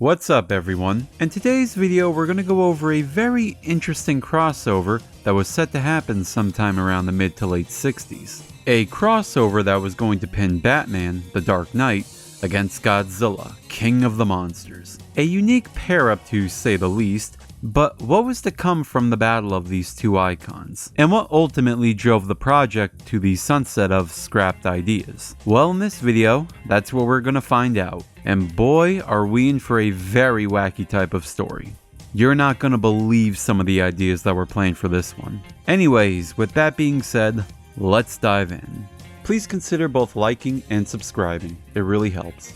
What's up everyone? In today's video we're going to go over a very interesting crossover that was set to happen sometime around the mid to late 60s. A crossover that was going to pin Batman, the Dark Knight, against Godzilla, King of the Monsters. A unique pair-up to say the least, but what was to come from the battle of these two icons? And what ultimately drove the project to the sunset of scrapped ideas? Well, in this video, that's what we're gonna find out. And boy, are we in for a very wacky type of story. You're not gonna believe some of the ideas that were planned for this one. Anyways, with that being said, let's dive in. Please consider both liking and subscribing, it really helps.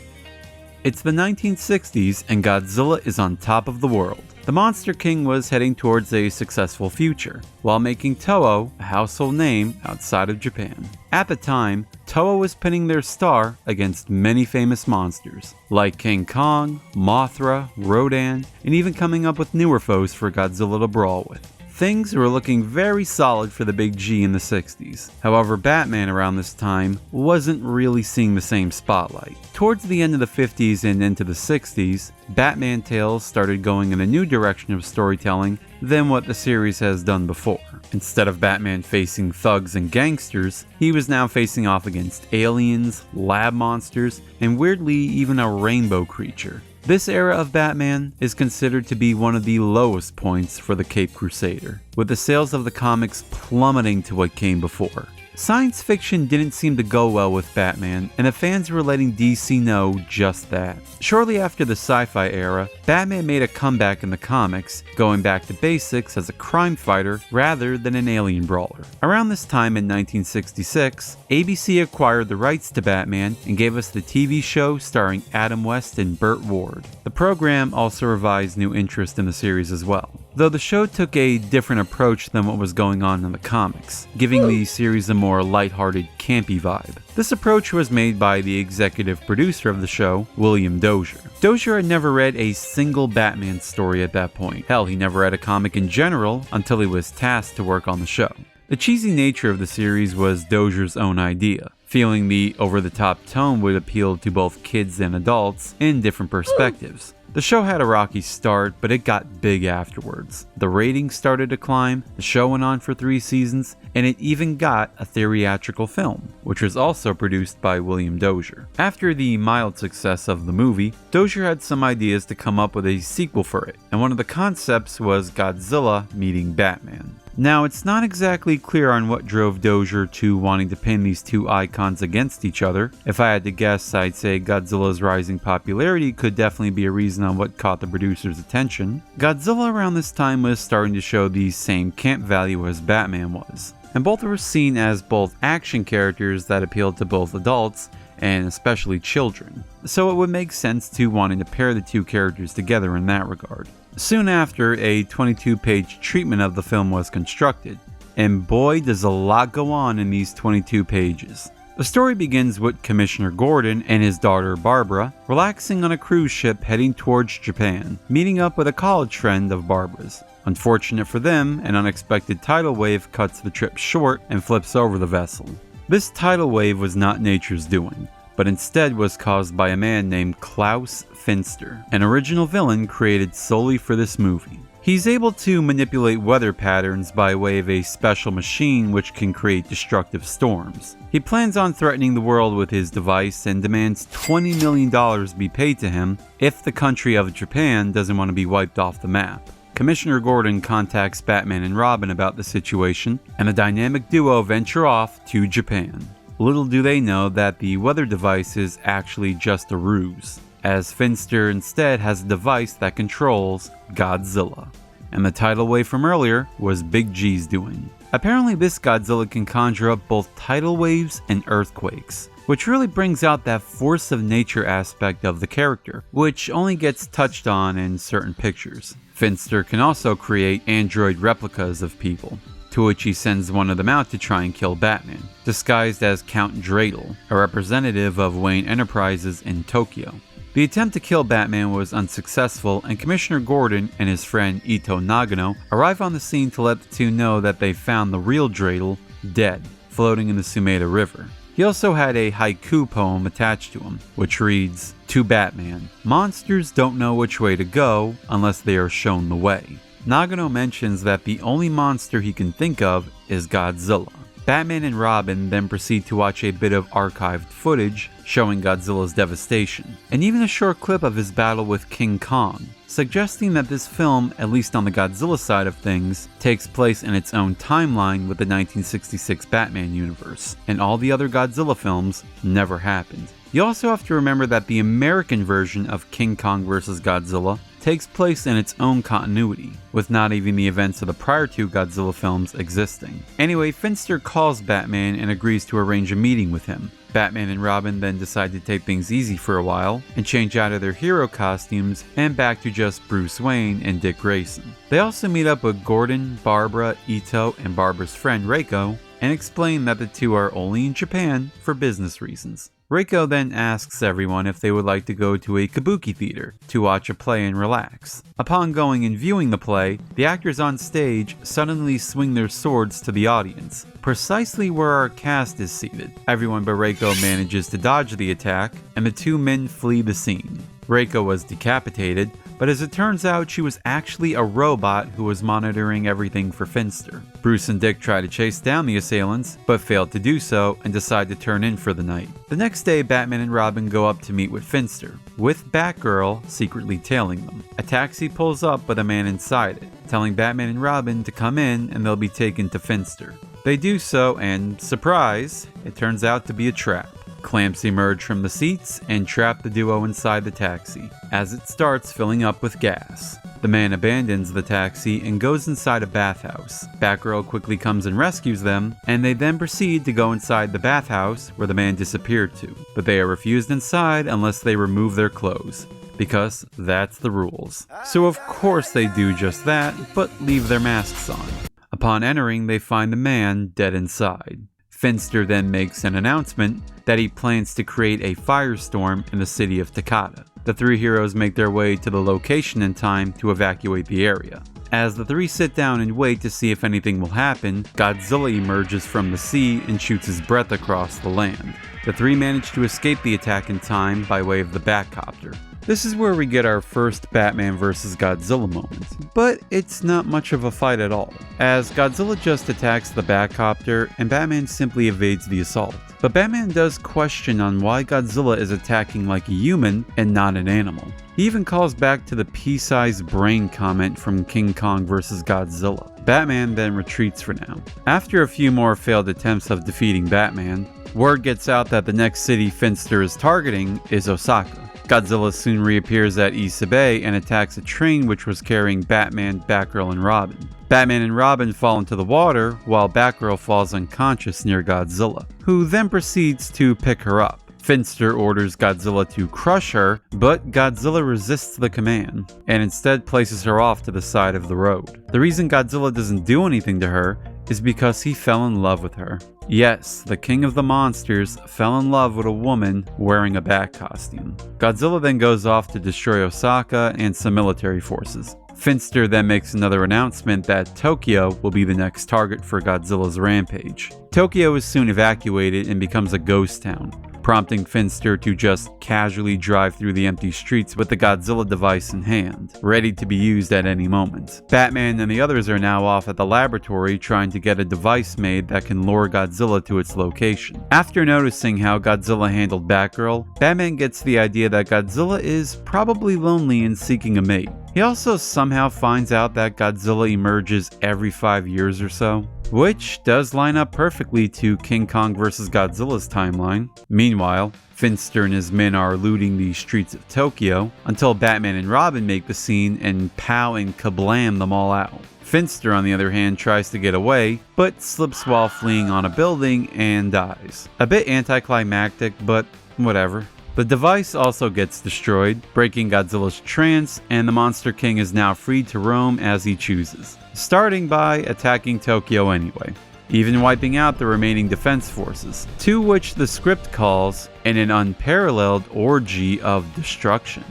It's the 1960s and Godzilla is on top of the world. The Monster King was heading towards a successful future, while making Toho a household name outside of Japan. At the time, Toho was pinning their star against many famous monsters, like King Kong, Mothra, Rodan, and even coming up with newer foes for Godzilla to brawl with. Things were looking very solid for the Big G in the 60s. However, Batman around this time wasn't really seeing the same spotlight. Towards the end of the 50s and into the 60s, Batman tales started going in a new direction of storytelling than what the series has done before. Instead of Batman facing thugs and gangsters, he was now facing off against aliens, lab monsters, and weirdly even a rainbow creature. This era of Batman is considered to be one of the lowest points for the Caped Crusader, with the sales of the comics plummeting to what came before. Science fiction didn't seem to go well with Batman, and the fans were letting DC know just that. Shortly after the sci-fi era, Batman made a comeback in the comics, going back to basics as a crime fighter rather than an alien brawler. Around this time in 1966, ABC acquired the rights to Batman and gave us the TV show starring Adam West and Burt Ward. The program also revised new interest in the series as well, though the show took a different approach than what was going on in the comics, giving the series a more lighthearted, campy vibe. This approach was made by the executive producer of the show, William Dozier. Dozier had never read a single Batman story at that point. Hell, he never read a comic in general until he was tasked to work on the show. The cheesy nature of the series was Dozier's own idea, feeling the over-the-top tone would appeal to both kids and adults in different perspectives. The show had a rocky start, but it got big afterwards. The ratings started to climb, the show went on for 3 seasons, and it even got a theatrical film, which was also produced by William Dozier. After the mild success of the movie, Dozier had some ideas to come up with a sequel for it, and one of the concepts was Godzilla meeting Batman. Now, it's not exactly clear on what drove Dozier to wanting to pin these two icons against each other. If I had to guess, I'd say Godzilla's rising popularity could definitely be a reason on what caught the producer's attention. Godzilla around this time was starting to show the same camp value as Batman was, and both were seen as both action characters that appealed to both adults and especially children. So it would make sense to wanting to pair the two characters together in that regard. Soon after, a 22-page treatment of the film was constructed, and boy does a lot go on in these 22 pages. The story begins with Commissioner Gordon and his daughter Barbara relaxing on a cruise ship heading towards Japan, meeting up with a college friend of Barbara's. Unfortunate for them, an unexpected tidal wave cuts the trip short and flips over the vessel. This tidal wave was not nature's doing, but instead was caused by a man named Klaus Finster, an original villain created solely for this movie. He's able to manipulate weather patterns by way of a special machine which can create destructive storms. He plans on threatening the world with his device and demands $20 million be paid to him if the country of Japan doesn't want to be wiped off the map. Commissioner Gordon contacts Batman and Robin about the situation, and the dynamic duo venture off to Japan. Little do they know that the weather device is actually just a ruse, as Finster instead has a device that controls Godzilla. And the tidal wave from earlier was Big G's doing. Apparently this Godzilla can conjure up both tidal waves and earthquakes, which really brings out that force of nature aspect of the character, which only gets touched on in certain pictures. Finster can also create android replicas of people, to which he sends one of them out to try and kill Batman, disguised as Count Dreidel, a representative of Wayne Enterprises in Tokyo. The attempt to kill Batman was unsuccessful, and Commissioner Gordon and his friend Ito Nagano arrive on the scene to let the two know that they found the real Dreidel dead, floating in the Sumeda River. He also had a haiku poem attached to him, which reads, "To Batman, monsters don't know which way to go unless they are shown the way." Nagano mentions that the only monster he can think of is Godzilla. Batman and Robin then proceed to watch a bit of archived footage showing Godzilla's devastation, and even a short clip of his battle with King Kong, suggesting that this film, at least on the Godzilla side of things, takes place in its own timeline with the 1966 Batman universe, and all the other Godzilla films never happened. You also have to remember that the American version of King Kong vs. Godzilla takes place in its own continuity, with not even the events of the prior two Godzilla films existing. Anyway, Finster calls Batman and agrees to arrange a meeting with him. Batman and Robin then decide to take things easy for a while and change out of their hero costumes and back to just Bruce Wayne and Dick Grayson. They also meet up with Gordon, Barbara, Ito, and Barbara's friend Reiko and explain that the two are only in Japan for business reasons. Reiko then asks everyone if they would like to go to a kabuki theater to watch a play and relax. Upon going and viewing the play, the actors on stage suddenly swing their swords to the audience, precisely where our cast is seated. Everyone but Reiko manages to dodge the attack, and the two men flee the scene. Reiko was decapitated, but as it turns out, she was actually a robot who was monitoring everything for Finster. Bruce and Dick try to chase down the assailants, but failed to do so and decide to turn in for the night. The next day, Batman and Robin go up to meet with Finster, with Batgirl secretly tailing them. A taxi pulls up with a man inside it, telling Batman and Robin to come in and they'll be taken to Finster. They do so and, surprise, it turns out to be a trap. Clamps emerge from the seats and trap the duo inside the taxi, as it starts filling up with gas. The man abandons the taxi and goes inside a bathhouse. Batgirl quickly comes and rescues them, and they then proceed to go inside the bathhouse where the man disappeared to, but they are refused inside unless they remove their clothes, because that's the rules. So of course they do just that, but leave their masks on. Upon entering, they find the man dead inside. Finster then makes an announcement that he plans to create a firestorm in the city of Takata. The three heroes make their way to the location in time to evacuate the area. As the three sit down and wait to see if anything will happen, Godzilla emerges from the sea and shoots his breath across the land. The three manage to escape the attack in time by way of the Batcopter. This is where we get our first Batman vs. Godzilla moment, but it's not much of a fight at all, as Godzilla just attacks the Batcopter and Batman simply evades the assault. But Batman does question on why Godzilla is attacking like a human and not an animal. He even calls back to the pea-sized brain comment from King Kong vs. Godzilla. Batman then retreats for now. After a few more failed attempts of defeating Batman, word gets out that the next city Finster is targeting is Osaka. Godzilla soon reappears at Issa Bay and attacks a train which was carrying Batman, Batgirl, and Robin. Batman and Robin fall into the water while Batgirl falls unconscious near Godzilla, who then proceeds to pick her up. Finster orders Godzilla to crush her, but Godzilla resists the command and instead places her off to the side of the road. The reason Godzilla doesn't do anything to her is because he fell in love with her. Yes, the king of the monsters fell in love with a woman wearing a bat costume. Godzilla then goes off to destroy Osaka and some military forces. Finster then makes another announcement that Tokyo will be the next target for Godzilla's rampage. Tokyo is soon evacuated and becomes a ghost town, prompting Finster to just casually drive through the empty streets with the Godzilla device in hand, ready to be used at any moment. Batman and the others are now off at the laboratory trying to get a device made that can lure Godzilla to its location. After noticing how Godzilla handled Batgirl, Batman gets the idea that Godzilla is probably lonely and seeking a mate. He also somehow finds out that Godzilla emerges every 5 years or so, which does line up perfectly to King Kong vs. Godzilla's timeline. Meanwhile, Finster and his men are looting the streets of Tokyo until Batman and Robin make the scene and pow and kablam them all out. Finster, on the other hand, tries to get away, but slips while fleeing on a building and dies. A bit anticlimactic, but whatever. The device also gets destroyed, breaking Godzilla's trance, and the Monster King is now free to roam as he chooses, starting by attacking Tokyo anyway, even wiping out the remaining defense forces, to which the script calls an unparalleled orgy of destruction.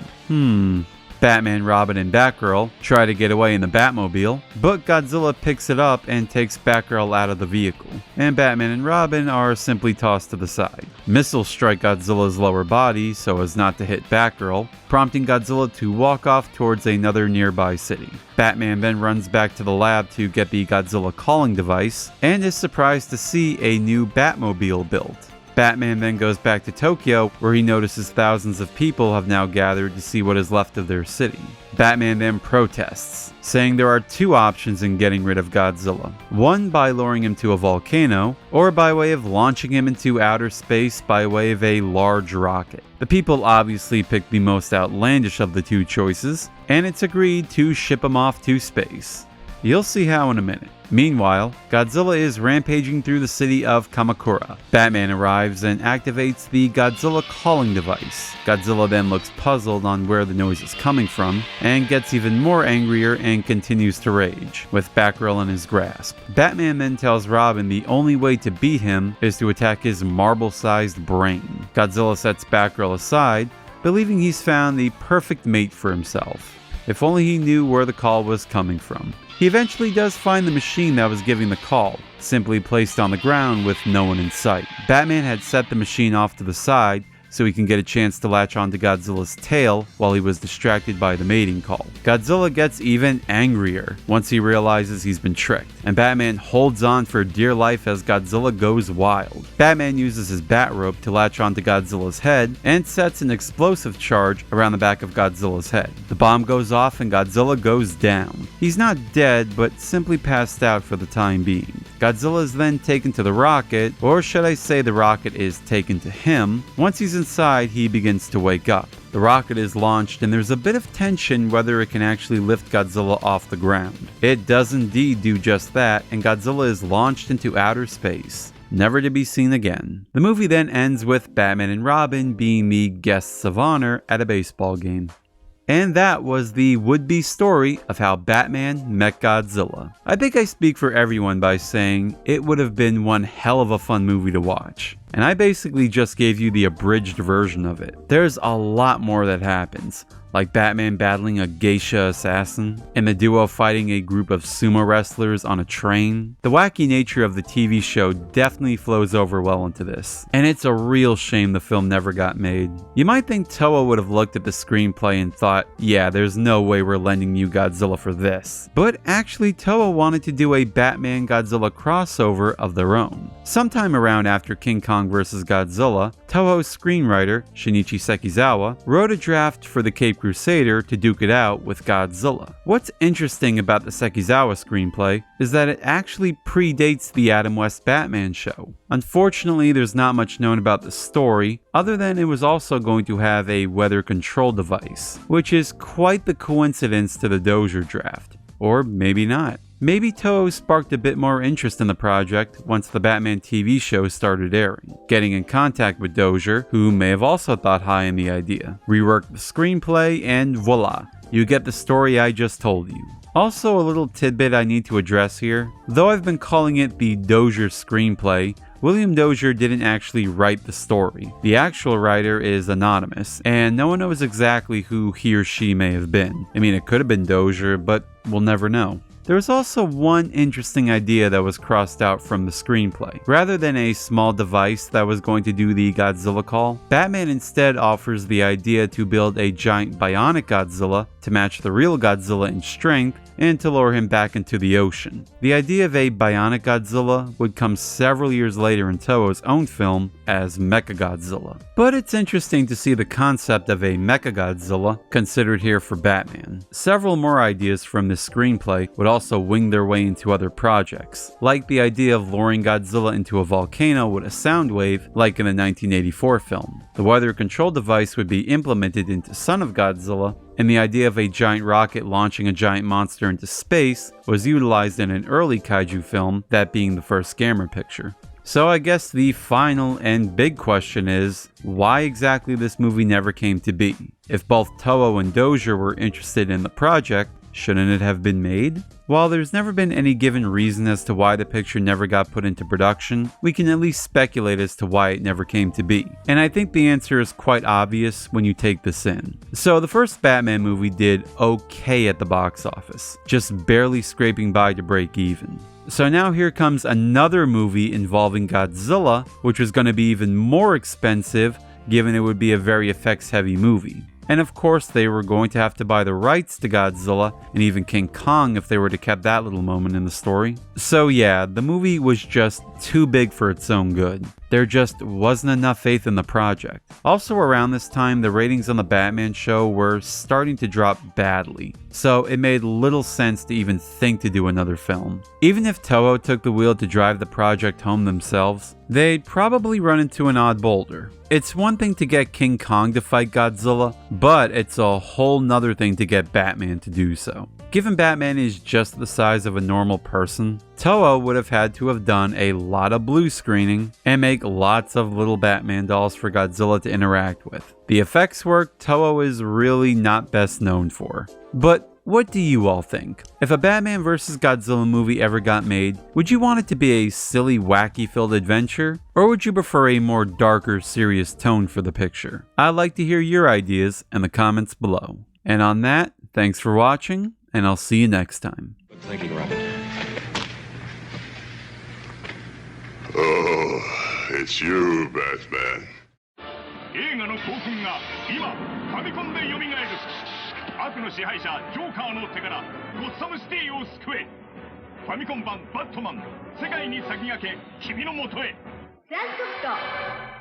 Batman, Robin, and Batgirl try to get away in the Batmobile, but Godzilla picks it up and takes Batgirl out of the vehicle, and Batman and Robin are simply tossed to the side. Missiles strike Godzilla's lower body so as not to hit Batgirl, prompting Godzilla to walk off towards another nearby city. Batman then runs back to the lab to get the Godzilla calling device, and is surprised to see a new Batmobile built. Batman then goes back to Tokyo, where he notices thousands of people have now gathered to see what is left of their city. Batman then protests, saying there are two options in getting rid of Godzilla. One by luring him to a volcano, or by way of launching him into outer space by way of a large rocket. The people obviously picked the most outlandish of the two choices, and it's agreed to ship him off to space. You'll see how in a minute. Meanwhile, Godzilla is rampaging through the city of Kamakura. Batman arrives and activates the Godzilla calling device. Godzilla then looks puzzled on where the noise is coming from, and gets even more angrier and continues to rage, with Batgirl in his grasp. Batman then tells Robin the only way to beat him is to attack his marble-sized brain. Godzilla sets Batgirl aside, believing he's found the perfect mate for himself. If only he knew where the call was coming from. He eventually does find the machine that was giving the call, simply placed on the ground with no one in sight. Batman had set the machine off to the side so he can get a chance to latch onto Godzilla's tail while he was distracted by the mating call. Godzilla gets even angrier once he realizes he's been tricked, and Batman holds on for dear life as Godzilla goes wild. Batman uses his bat rope to latch onto Godzilla's head and sets an explosive charge around the back of Godzilla's head. The bomb goes off and Godzilla goes down. He's not dead, but simply passed out for the time being. Godzilla is then taken to the rocket, or should I say the rocket is taken to him. Once he's inside, he begins to wake up. The rocket is launched and there's a bit of tension whether it can actually lift Godzilla off the ground. It does indeed do just that, and Godzilla is launched into outer space, never to be seen again. The movie then ends with Batman and Robin being the guests of honor at a baseball game. And that was the would-be story of how Batman met Godzilla. I think I speak for everyone by saying it would have been one hell of a fun movie to watch. And I basically just gave you the abridged version of it. There's a lot more that happens, like Batman battling a geisha assassin, and the duo fighting a group of sumo wrestlers on a train. The wacky nature of the TV show definitely flows over well into this, and it's a real shame the film never got made. You might think Toho would have looked at the screenplay and thought, yeah, there's no way we're lending you Godzilla for this. But actually Toho wanted to do a Batman-Godzilla crossover of their own. Sometime around after King Kong vs. Godzilla, Toho's screenwriter, Shinichi Sekizawa, wrote a draft for the Cape Crusader to duke it out with Godzilla. What's interesting about the Sekizawa screenplay is that it actually predates the Adam West Batman show. Unfortunately, there's not much known about the story, other than it was also going to have a weather control device, which is quite the coincidence to the Dozier draft. Or maybe not. Maybe Toho sparked a bit more interest in the project once the Batman TV show started airing, getting in contact with Dozier, who may have also thought high in the idea, reworked the screenplay, and voila, you get the story I just told you. Also, a little tidbit I need to address here. Though I've been calling it the Dozier screenplay, William Dozier didn't actually write the story. The actual writer is anonymous, and no one knows exactly who he or she may have been. I mean, it could have been Dozier, but we'll never know. There was also one interesting idea that was crossed out from the screenplay. Rather than a small device that was going to do the Godzilla call, Batman instead offers the idea to build a giant bionic Godzilla to match the real Godzilla in strength and to lure him back into the ocean. The idea of a bionic Godzilla would come several years later in Toho's own film as Mechagodzilla. But it's interesting to see the concept of a Mechagodzilla considered here for Batman. Several more ideas from this screenplay would also wing their way into other projects, like the idea of luring Godzilla into a volcano with a sound wave like in the 1984 film. The weather control device would be implemented into Son of Godzilla, and the idea of a giant rocket launching a giant monster into space was utilized in an early kaiju film, that being the first Gamera picture. So I guess the final and big question is, why exactly this movie never came to be? If both Toho and Dozier were interested in the project, Shouldn't it have been made? While there's never been any given reason as to why the picture never got put into production, we can at least speculate as to why it never came to be. And I think the answer is quite obvious when you take this in. So the first Batman movie did okay at the box office, just barely scraping by to break even. So now here comes another movie involving Godzilla, which was going to be even more expensive given it would be a very effects heavy movie. And of course they were going to have to buy the rights to Godzilla and even King Kong if they were to keep that little moment in the story. So yeah, the movie was just too big for its own good. There just wasn't enough faith in the project. Also around this time, the ratings on the Batman show were starting to drop badly, so it made little sense to even think to do another film. Even if Toho took the wheel to drive the project home themselves, they'd probably run into an odd boulder. It's one thing to get King Kong to fight Godzilla, but it's a whole nother thing to get Batman to do so. Given Batman is just the size of a normal person, Toho would have had to have done a lot of blue screening and make lots of little Batman dolls for Godzilla to interact with. The effects work Toho is really not best known for. But what do you all think? If a Batman vs. Godzilla movie ever got made, would you want it to be a silly, wacky-filled adventure? Or would you prefer a more darker, serious tone for the picture? I'd like to hear your ideas in the comments below. And on that, thanks for watching, and I'll see you next time. Good thinking, Robin. Oh, it's you, Batman. 映画の教訓が今ファミコンで蘇る。悪の支配者ジョーカーの手からゴッサムシティを救え。ファミコン版バットマン世界に先駆け君のもとへ。トランスコプト